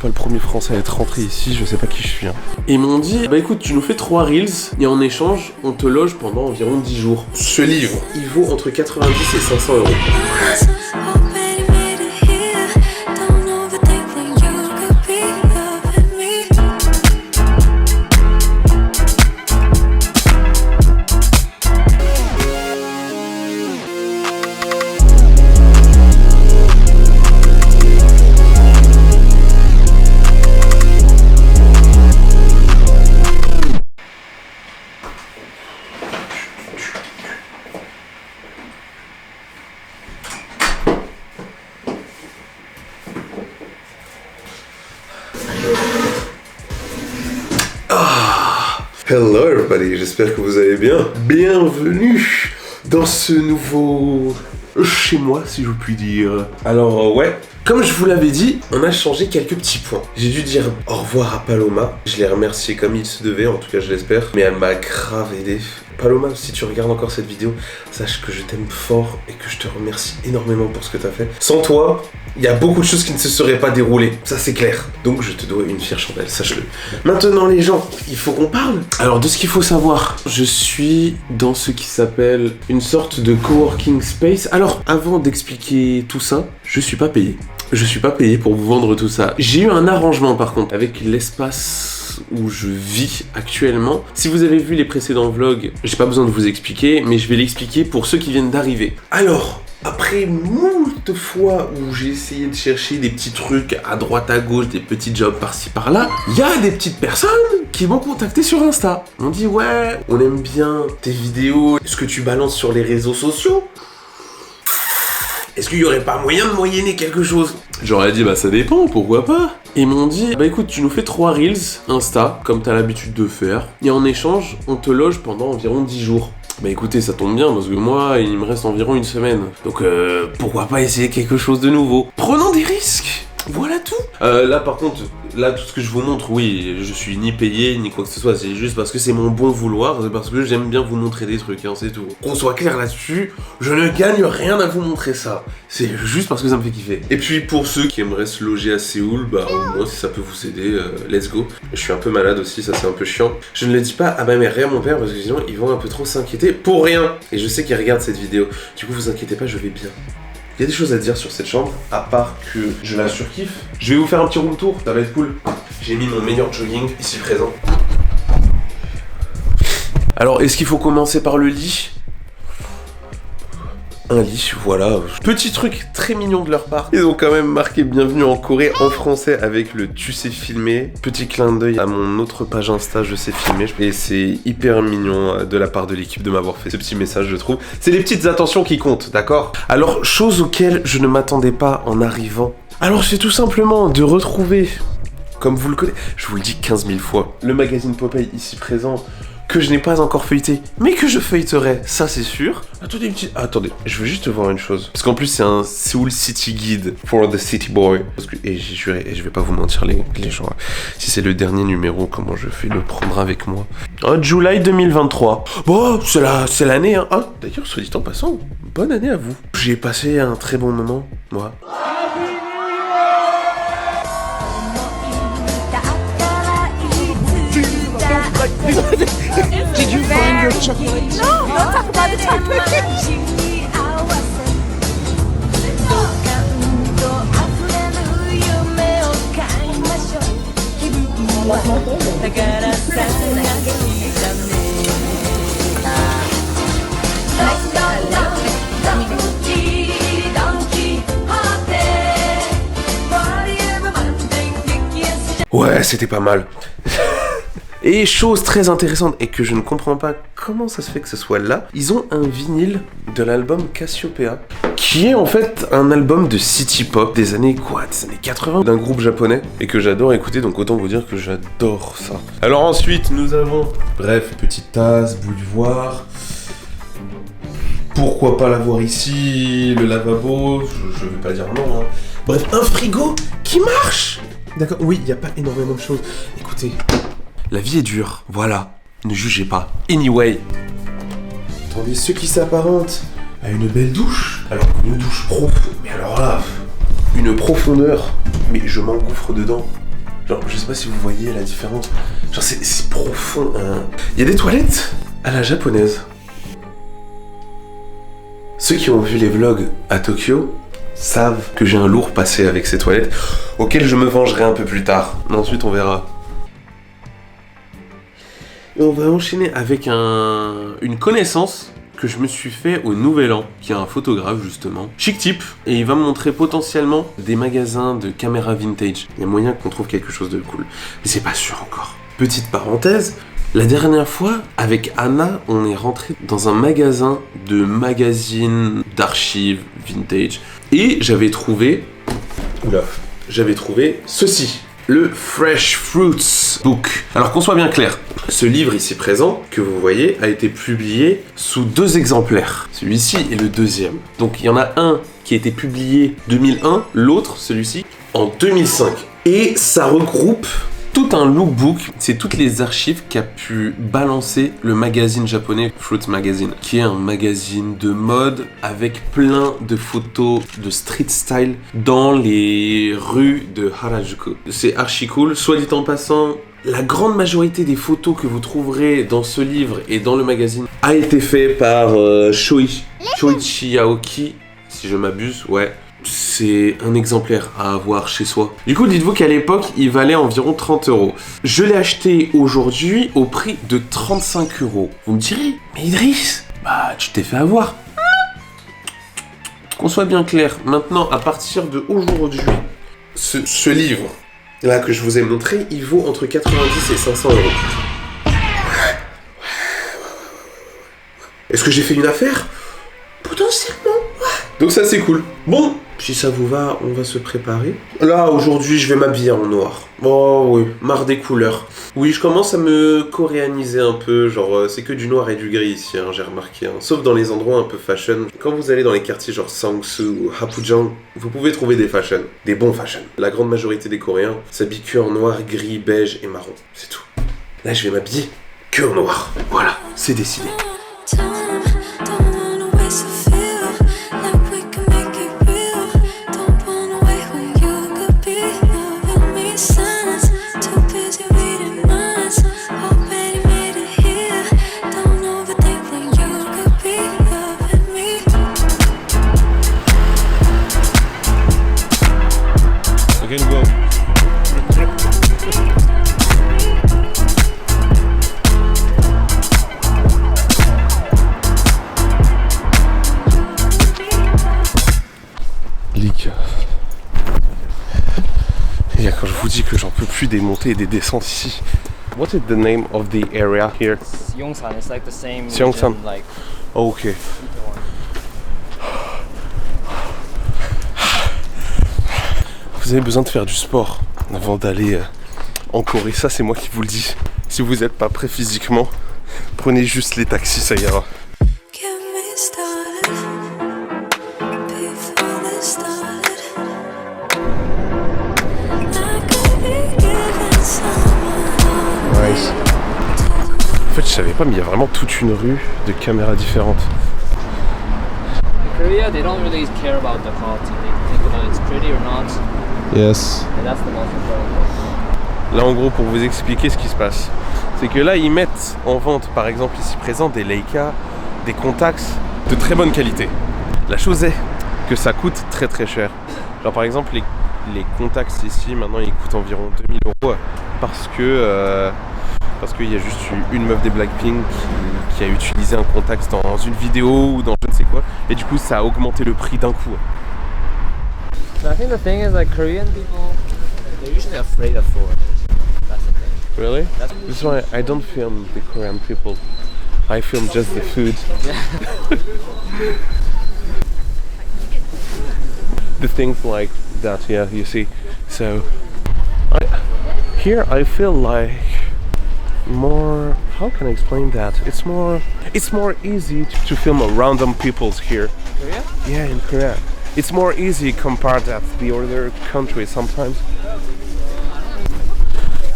pas le premier français à être rentré ici, je sais pas qui je suis. Et ils m'ont dit, bah écoute, tu nous fais 3 reels et en échange, on te loge pendant environ 10 jours. Ce livre, il vaut entre 90 et 500 euros. Hello everybody, j'espère que vous allez bien. Bienvenue dans ce nouveau chez moi, si je puis dire. Alors ouais, comme je vous l'avais dit, on a changé quelques petits points. J'ai dû dire au revoir à Paloma. Je l'ai remerciée comme il se devait, en tout cas je l'espère. Mais elle m'a grave aidé. Paloma, si tu regardes encore cette vidéo, sache que je t'aime fort et que je te remercie énormément pour ce que tu as fait. Sans toi, il y a beaucoup de choses qui ne se seraient pas déroulées, ça c'est clair. Donc je te dois une fière chandelle, sache-le. Maintenant les gens, il faut qu'on parle. Alors de ce qu'il faut savoir, je suis dans ce qui s'appelle une sorte de coworking space. Alors avant d'expliquer tout ça, je suis pas payé. Je suis pas payé pour vous vendre tout ça. J'ai eu un arrangement par contre avec l'espace où je vis actuellement. Si vous avez vu les précédents vlogs, j'ai pas besoin de vous expliquer, mais je vais l'expliquer pour ceux qui viennent d'arriver. Alors, après moult fois où j'ai essayé de chercher des petits trucs à droite à gauche, des petits jobs par-ci par-là, il y a des petites personnes qui m'ont contacté sur Insta. On dit ouais, on aime bien tes vidéos, ce que tu balances sur les réseaux sociaux. Est-ce qu'il y aurait pas moyen de moyenner quelque chose? J'aurais dit bah ça dépend, pourquoi pas. Ils m'ont dit bah écoute, tu nous fais 3 reels Insta, comme t'as l'habitude de faire, et en échange, on te loge pendant environ 10 jours. Bah écoutez, ça tombe bien parce que moi, il me reste environ une semaine. Donc pourquoi pas essayer quelque chose de nouveau? Prenons des risques. Voilà tout. Là par contre, là tout ce que je vous montre, oui, je suis ni payé ni quoi que ce soit, c'est juste parce que c'est mon bon vouloir, c'est parce que j'aime bien vous montrer des trucs, hein, c'est tout. Qu'on soit clair là-dessus, je ne gagne rien à vous montrer ça. C'est juste parce que ça me fait kiffer. Et puis pour ceux qui aimeraient se loger à Séoul, bah au moins si ça peut vous aider, let's go. Je suis un peu malade aussi, ça c'est un peu chiant. Je ne le dis pas à ma mère et à mon père parce que sinon ils vont un peu trop s'inquiéter pour rien. Et je sais qu'ils regardent cette vidéo. Du coup vous inquiétez pas, je vais bien. Il y a des choses à dire sur cette chambre, à part que je la surkiffe. Je vais vous faire un petit room tour, ça va être cool. J'ai mis mon meilleur jogging ici présent. Alors, est-ce qu'il faut commencer par le lit? Un lit, voilà. Petit truc très mignon de leur part. Ils ont quand même marqué bienvenue en Corée en français avec le tu sais filmer. Petit clin d'œil à mon autre page Insta, je sais filmer. Et c'est hyper mignon de la part de l'équipe de m'avoir fait ce petit message, je trouve. C'est les petites attentions qui comptent, d'accord? Alors, chose auxquelles je ne m'attendais pas en arrivant. Alors, c'est tout simplement de retrouver, comme vous le connaissez, je vous le dis 15 000 fois, le magazine Popeye ici présent, que je n'ai pas encore feuilleté, mais que je feuilleterai, ça c'est sûr. Attendez, je veux juste voir une chose. Parce qu'en plus c'est un Seoul City Guide for the City Boy. Et j'ai juré, et je vais pas vous mentir les gens, si c'est le dernier numéro, comment je fais le prendre avec moi? July 2023. Bon, c'est l'année, hein. Ah, d'ailleurs, soit dit en passant, bonne année à vous. J'ai passé un très bon moment, moi. Did you find your chocolate? No, don't talk about the chocolate. Ouais, c'était pas mal. Et chose très intéressante, et que je ne comprends pas comment ça se fait que ce soit là, ils ont un vinyle de l'album Cassiopeia, qui est en fait un album de city pop des années 80, d'un groupe japonais, et que j'adore écouter, donc autant vous dire que j'adore ça. Alors ensuite, nous avons, bref, petite tasse, bouilloire. Pourquoi pas l'avoir ici, le lavabo, je vais pas dire non, hein. Bref, un frigo qui marche. D'accord, oui, il n'y a pas énormément de choses. Écoutez, la vie est dure, voilà, ne jugez pas. Anyway, attendez, ce qui s'apparente à une belle douche, alors une douche profonde, mais alors là, une profondeur, mais je m'engouffre dedans. Genre, je sais pas si vous voyez la différence. Genre, c'est profond. Hein. Il y a des toilettes à la japonaise. Ceux qui ont vu les vlogs à Tokyo savent que j'ai un lourd passé avec ces toilettes, auquel je me vengerai un peu plus tard. Mais ensuite, on verra. Et on va enchaîner avec une connaissance que je me suis fait au Nouvel An, qui est un photographe justement, chic type, et il va me montrer potentiellement des magasins de caméras vintage. Il y a moyen qu'on trouve quelque chose de cool, mais c'est pas sûr encore. Petite parenthèse, la dernière fois, avec Anna, on est rentré dans un magasin de magazines, d'archives vintage, et j'avais trouvé ceci. Le Fresh Fruits Book. Alors qu'on soit bien clair, ce livre ici présent, que vous voyez, a été publié sous 2 exemplaires. Celui-ci est le deuxième. Donc il y en a un qui a été publié 2001, l'autre, celui-ci, en 2005. Et ça regroupe tout un lookbook, c'est toutes les archives qu'a pu balancer le magazine japonais Fruits Magazine, qui est un magazine de mode avec plein de photos de street style dans les rues de Harajuku. C'est archi cool, soit dit en passant, la grande majorité des photos que vous trouverez dans ce livre et dans le magazine a été fait par Shoichi Aoki, si je m'abuse, ouais. C'est un exemplaire à avoir chez soi. Du coup, dites-vous qu'à l'époque, il valait environ 30 €. Je l'ai acheté aujourd'hui au prix de 35 €. Vous me direz, mais Idriss, bah tu t'es fait avoir. Qu'on soit bien clair, maintenant, à partir de aujourd'hui, ce livre là que je vous ai montré, il vaut entre 90 et 500 €. Est-ce que j'ai fait une affaire? Potentiellement, ouais. Donc ça c'est cool. Bon, si ça vous va, on va se préparer. Là, aujourd'hui, je vais m'habiller en noir. Oh oui, marre des couleurs. Oui, je commence à me coréaniser un peu, genre c'est que du noir et du gris ici, hein, j'ai remarqué. Hein. Sauf dans les endroits un peu fashion. Quand vous allez dans les quartiers genre Sangsu ou Hapujang, vous pouvez trouver des fashion, des bons fashion. La grande majorité des Coréens s'habillent que en noir, gris, beige et marron. C'est tout. Là, je vais m'habiller que en noir. Voilà, c'est décidé. Et quand je vous dis que j'en peux plus des montées et des descentes ici. What is the name of the area here? Yongsan, it's like the same Yongsan. region, like Oh, ok. Vous avez besoin de faire du sport avant d'aller en Corée. Ça, c'est moi qui vous le dis. Si vous n'êtes pas prêt physiquement, prenez juste les taxis, ça ira. Nice. En fait, je savais pas, mais il y a vraiment toute une rue de caméras différentes. in Korea, they don't really care about the quality. They think about it's pretty or not, Yes. and that's the most important thing. Là, en gros, pour vous expliquer ce qui se passe, c'est que là, ils mettent en vente, par exemple, ici présent, des Leica, des Contax de très bonne qualité. La chose est que ça coûte très très cher. Genre, par exemple, les Contax ici, maintenant, ils coûtent environ 2000 € parce qu'il y a juste une meuf des Blackpink qui a utilisé un Contax dans une vidéo ou dans je ne sais quoi, et du coup, ça a augmenté le prix d'un coup. I think the thing is, like, Korean people, they're usually afraid of foreigners. That's the thing. Really? That's That's why I don't film the Korean people. I film just the food. The things like that, yeah, you see. So, here I feel like more. How can I explain that? It's more easy to film a random peoples here. Korea? Yeah, in Korea. It's more easy compared to the other countries sometimes.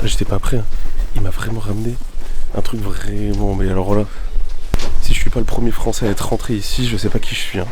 Là, j'étais pas prêt. Hein. Il m'a vraiment ramené un truc vraiment. Mais alors là, si je suis pas le premier Français à être rentré ici, je sais pas qui je suis. Hein.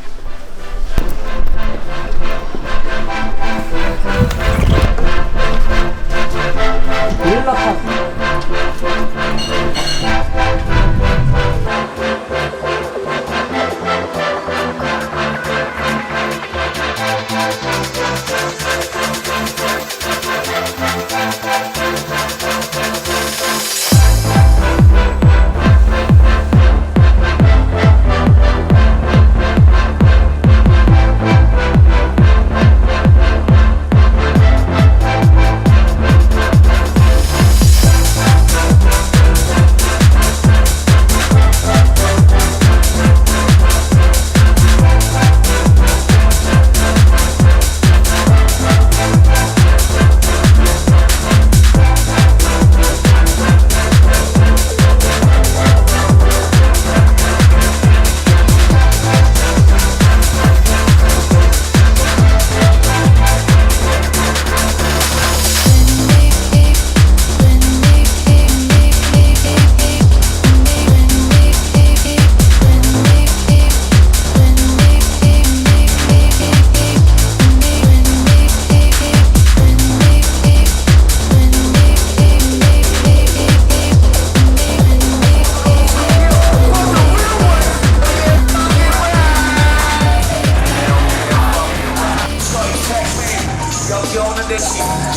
Thank you.